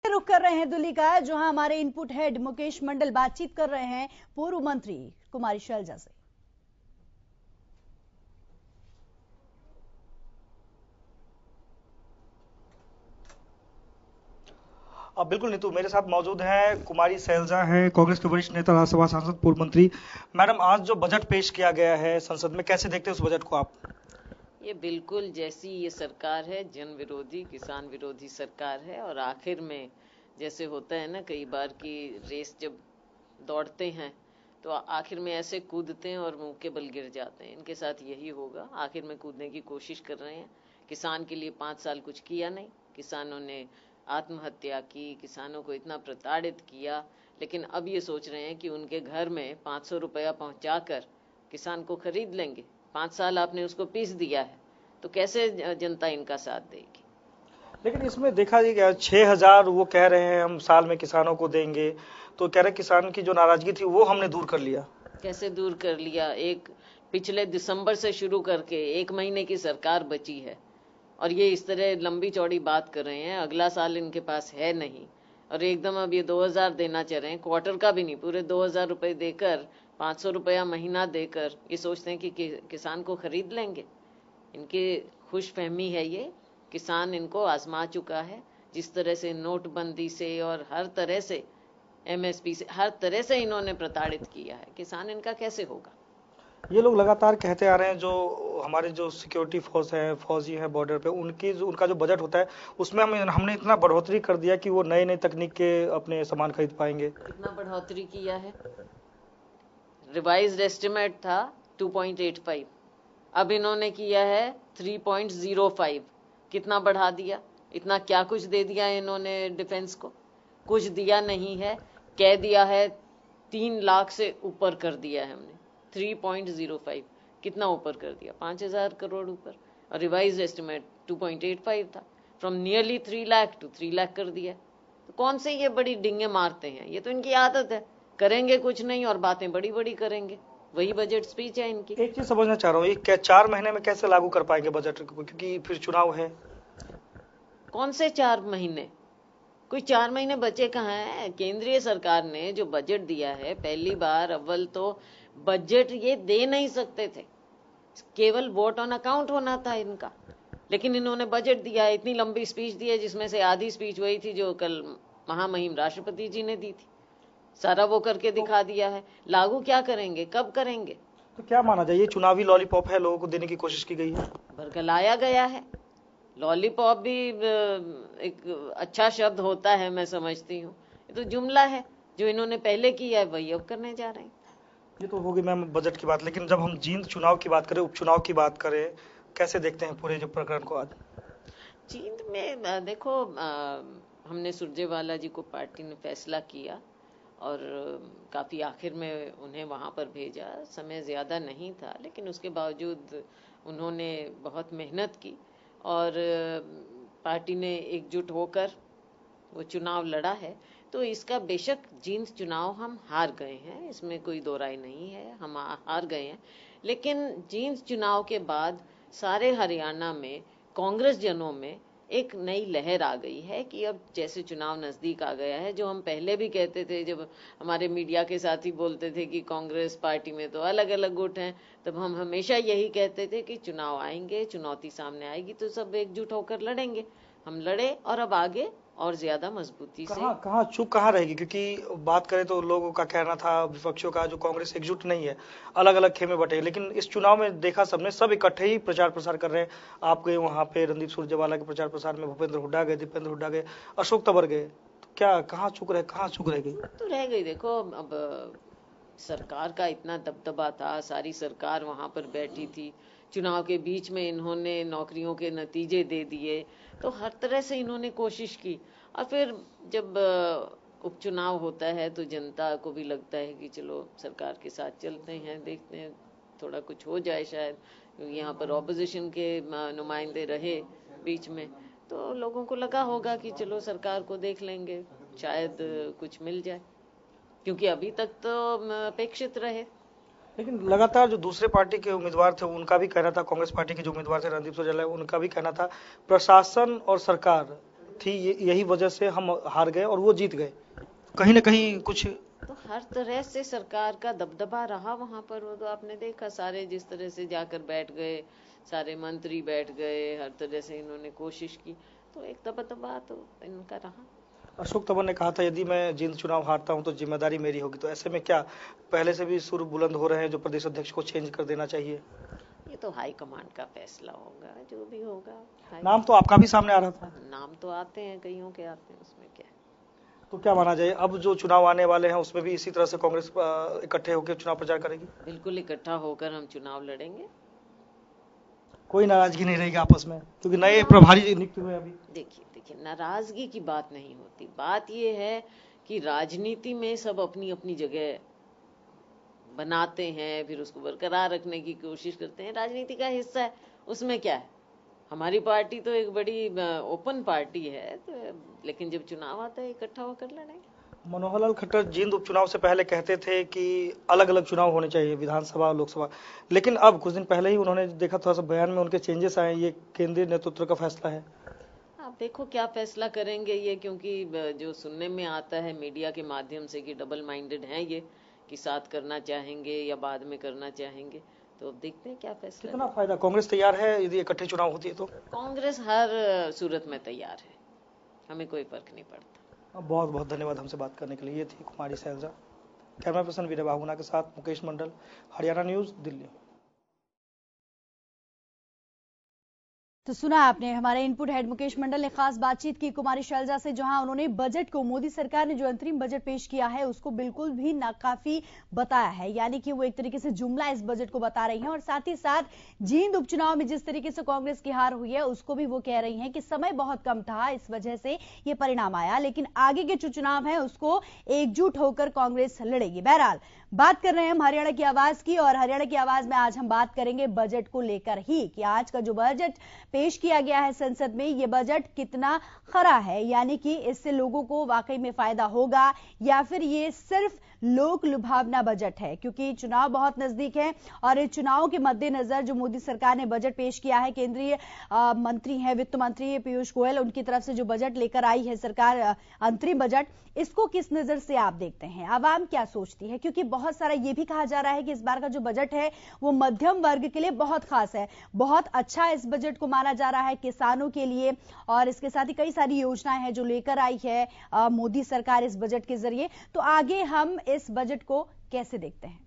रुक कर रहे हैं दिल्ली का, जहां हमारे इनपुट हेड मुकेश मंडल बातचीत कर रहे हैं पूर्व मंत्री कुमारी शैलजा से। अब बिल्कुल नीतू, मेरे साथ मौजूद हैं कुमारी शैलजा हैं, कांग्रेस के वरिष्ठ नेता, राज्यसभा सांसद, पूर्व मंत्री। मैडम, आज जो बजट पेश किया गया है संसद में, कैसे देखते हैं उस बजट को आप? ये बिल्कुल जैसी ये सरकार है, जन विरोधी, किसान विरोधी सरकार है। और आखिर में जैसे होता है ना कई बार कि रेस जब दौड़ते हैं तो आखिर में ऐसे कूदते हैं और मुंह के बल गिर जाते हैं। इनके साथ यही होगा, आखिर में कूदने की कोशिश कर रहे हैं। किसान के लिए 5 साल कुछ किया नहीं, किसानों ने आत्महत्या की, किसानों को इतना प्रताड़ित किया, लेकिन अब ये सोच रहे हैं कि उनके घर में 500 रुपया पहुंचाकर किसान को खरीद लेंगे। 5 साल आपने उसको पीस दिया है, तो कैसे जनता इनका साथ देगी? लेकिन इसमें देखा जाए 6,000 वो कह रहे हैं हम साल में किसानों को देंगे, तो कह रहे किसान की जो नाराजगी थी वो हमने दूर कर लिया। कैसे दूर कर लिया? एक पिछले दिसंबर से शुरू करके 1 महीने की सरकार बची है और ये इस तरह लंबी चौड़ी बात कर रहे हैं। अगला साल इनके पास है नहीं और एकदम अब ये 2,000 देना चाह रहे हैं, क्वार्टर का भी नहीं, पूरे 2,000 रुपए देकर, 500 रुपया महीना देकर ये सोचते हैं कि किसान को खरीद लेंगे। इनकी खुश फहमी है ये। किसान इनको आजमा चुका है, जिस तरह से नोटबंदी से और हर तरह से एमएसपी से, हर तरह से इन्होंने प्रताड़ित किया है। किसान इनका कैसे होगा? ये लोग लगातार कहते आ रहे हैं, जो हमारे जो सिक्योरिटी फोर्स है, फौजी है बॉर्डर पे, उनका जो बजट होता है उसमें हमने इतना बढ़ोतरी कर दिया कि वो नए नए तकनीक के अपने सामान खरीद पाएंगे। कितना बढ़ोतरी किया है? रिवाइज्ड एस्टिमेट था 2.85, अब इन्होंने किया है 3.05। कितना बढ़ा दिया? इतना क्या कुछ दे दिया इन्होंने डिफेंस को? कुछ दिया नहीं है। कह दिया है 3 लाख से ऊपर कर दिया है हमने। 3.05 कितना ऊपर कर दिया? 5,000 करोड़ ऊपर। और रिवाइज्ड एस्टिमेट 2.85 था। From nearly 3 lakh to 3 lakh कर दिया। तो कौन से ये बड़ी डिंगे मारते हैं? ये तो इनकी आदत है, करेंगे कुछ नहीं और बातें बड़ी बड़ी करेंगे। वही बजट स्पीच है इनकी। एक चीज समझना चाह रहा हूँ, ये क्या 4 महीने में कैसे लागू कर पाएंगे बजट को, क्योंकि फिर चुनाव है। कौन से 4 महीने? कोई 4 महीने बचे कहाँ हैं? केंद्रीय सरकार ने जो बजट दिया है, पहली बार अव्वल तो बजट ये दे नहीं सकते थे, केवल वोट ऑन अकाउंट होना था इनका, लेकिन इन्होंने बजट दिया है। इतनी लंबी स्पीच दी है जिसमें से आधी स्पीच वही थी जो कल महामहिम राष्ट्रपति जी ने दी थी। सारा वो करके दिखा दिया है। लागू क्या करेंगे, कब करेंगे? तो क्या माना जाए, ये चुनावी लॉलीपॉप है, लोगों को देने की कोशिश की गई है? बरगलाया गया है। लॉलीपॉप भी एक अच्छा शब्द होता है, मैं समझती हूँ। ये तो जुमला है, जो इन्होंने पहले किया है वही अब करने जा रहे हैं। ये तो होगी मैम बजट की बात, लेकिन जब हम जींद चुनाव की बात करें, उपचुनाव की बात करें, कैसे देखते हैं पूरे जो प्रकरण को आज? जींद में देखो, हमने सुरजेवाला जी को पार्टी ने फैसला किया और काफी आखिर में उन्हें वहां पर भेजा। समय ज्यादा नहीं था, लेकिन उसके बावजूद उन्होंने बहुत मेहनत की और पार्टी ने एकजुट होकर वो चुनाव लड़ा है। तो इसका बेशक जींद चुनाव हम हार गए हैं, इसमें कोई दो राय नहीं है, हम हार गए हैं। लेकिन जींद चुनाव के बाद सारे हरियाणा में कांग्रेस जनों में एक नई लहर आ गई है कि अब जैसे चुनाव नजदीक आ गया है, जो हम पहले भी कहते थे, जब हमारे मीडिया के साथी बोलते थे कि कांग्रेस पार्टी में तो अलग अलग गुट हैं, तब हम हमेशा यही कहते थे कि चुनाव आएंगे, चुनौती सामने आएगी तो सब एकजुट होकर लड़ेंगे। हम लड़े और अब आगे और ज्यादा मजबूती से। कहाँ चुप कहाँ रहेगी, क्योंकि बात करें तो लोगों का कहना था, विपक्षों का, जो कांग्रेस एकजुट नहीं है, अलग अलग खेमे बटे। लेकिन इस चुनाव में देखा सबने, सब इकट्ठे ही प्रचार प्रसार कर रहे हैं। आप गए वहां पे रणदीप सुरजेवाला के प्रचार प्रसार में, भूपेंद्र हुड्डा गए, दीपेंद्र हुड्डा गए, अशोक तंवर गए, तो क्या कहाँ चुप रह गई? तो रह गई। देखो, अब सरकार का इतना दबदबा था, सारी सरकार वहां पर बैठी थी, चुनाव के बीच में इन्होंने नौकरियों के नतीजे दे दिए, तो हर तरह से इन्होंने कोशिश की। और फिर जब उपचुनाव होता है तो जनता को भी लगता है कि चलो सरकार के साथ चलते हैं, देखते हैं थोड़ा कुछ हो जाए शायद, क्योंकि यहाँ पर ऑपोजिशन के नुमाइंदे रहे बीच में, तो लोगों को लगा होगा कि चलो सरकार को देख लेंगे, शायद कुछ मिल जाए, क्योंकि अभी तक तो अपेक्षित रहे। लेकिन लगातार जो दूसरे पार्टी के उम्मीदवार थे उनका भी कहना था, कांग्रेस पार्टी के जो उम्मीदवार थे रणदीप सुरजेवाला, उनका भी कहना था प्रशासन और सरकार थी, यही वजह से हम हार गए और वो जीत गए। कहीं ना कहीं कुछ तो हर तरह से सरकार का दबदबा रहा वहां पर। वो तो आपने देखा, सारे जिस तरह से जाकर बैठ गए, सारे मंत्री बैठ गए, हर तरह से इन्होंने कोशिश की, तो एक दबदबा तो इनका रहा। अशोक तंवर ने कहा था यदि मैं जींद चुनाव हारता हूं तो जिम्मेदारी मेरी होगी, तो ऐसे में क्या पहले से भी सुर बुलंद हो रहे हैं जो प्रदेश अध्यक्ष को चेंज कर देना चाहिए? ये तो हाईकमांड का फैसला होगा, जो भी होगा। नाम तो आपका भी सामने आ रहा था। नाम तो आते हैं, कईयों के आते हैं, उसमें क्या है। तो क्या माना जाए, अब जो चुनाव आने वाले हैं उसमें भी इसी तरह से कांग्रेस इकट्ठे होकर चुनाव प्रचार करेगी? बिल्कुल इकट्ठा होकर हम चुनाव लड़ेंगे। कोई नाराजगी नहीं रहेगी आपस में, क्योंकि नए प्रभारी नियुक्त हुए अभी? देखिए, नाराजगी की बात नहीं होती। बात ये है कि राजनीति में सब अपनी अपनी जगह बनाते हैं, फिर उसको बरकरार रखने की कोशिश करते हैं। राजनीति का हिस्सा है, उसमें क्या है। हमारी पार्टी तो एक बड़ी ओपन पार्टी है, तो लेकिन जब चुनाव आता है इकट्ठा होकर लड़ेंगे। मनोहर लाल खट्टर जींद उपचुनाव से पहले कहते थे कि अलग अलग चुनाव होने चाहिए, विधानसभा और लोकसभा, लेकिन अब कुछ दिन पहले ही उन्होंने देखा थोड़ा सा बयान में उनके चेंजेस आए। ये केंद्रीय नेतृत्व का फैसला है। आप देखो क्या फैसला करेंगे ये, क्योंकि जो सुनने में आता है मीडिया के माध्यम से कि डबल माइंडेड हैं ये, कि साथ करना चाहेंगे या बाद में करना चाहेंगे, तो अब देखते हैं क्या फैसला। कितना फायदा, कांग्रेस तैयार है यदि इकट्ठे चुनाव होती है तो? कांग्रेस हर सूरत में तैयार है, हमें कोई फर्क नहीं पड़ता। बहुत बहुत धन्यवाद हमसे बात करने के लिए। ये थी कुमारी शैलजा। कैमरा पर्सन वीर बाहुना के साथ मुकेश मंडल, हरियाणा न्यूज, दिल्ली। तो सुना आपने, हमारे इनपुट हेड मुकेश मंडल ने खास बातचीत की कुमारी शैलजा से, जहां उन्होंने बजट को, मोदी सरकार ने जो अंतरिम बजट पेश किया है उसको बिल्कुल भी नाकाफी बताया है। यानी कि वो एक तरीके से जुमला इस बजट को बता रही हैं, और साथ ही साथ जींद उपचुनाव में जिस तरीके से कांग्रेस की हार हुई है उसको भी वो कह रही हैं कि समय बहुत कम था, इस वजह से ये परिणाम आया, लेकिन आगे के जो चुनाव है उसको एकजुट होकर कांग्रेस लड़ेगी। बहरहाल बात कर रहे हैं हम हरियाणा की आवाज की, और हरियाणा की आवाज में आज हम बात करेंगे बजट को लेकर ही, कि आज का जो बजट पेश किया गया है संसद में, ये बजट कितना खरा है, यानी कि इससे लोगों को वाकई में फायदा होगा या फिर ये सिर्फ लोक लुभावना बजट है। क्योंकि चुनाव बहुत नजदीक है, और इस चुनाव के मद्देनजर जो मोदी सरकार ने बजट पेश किया है, केंद्रीय मंत्री हैं वित्त मंत्री पीयूष गोयल, उनकी तरफ से जो बजट लेकर आई है सरकार, अंतरिम बजट, इसको किस नजर से आप देखते हैं, आवाम क्या सोचती है? क्योंकि बहुत सारा ये भी कहा जा रहा है कि इस बार का जो बजट है वो मध्यम वर्ग के लिए बहुत खास है, बहुत अच्छा इस बजट को माना जा रहा है किसानों के लिए, और इसके साथ ही कई सारी योजनाएं हैं जो लेकर आई है मोदी सरकार इस बजट के जरिए। तो आगे हम इस बजट को कैसे देखते हैं?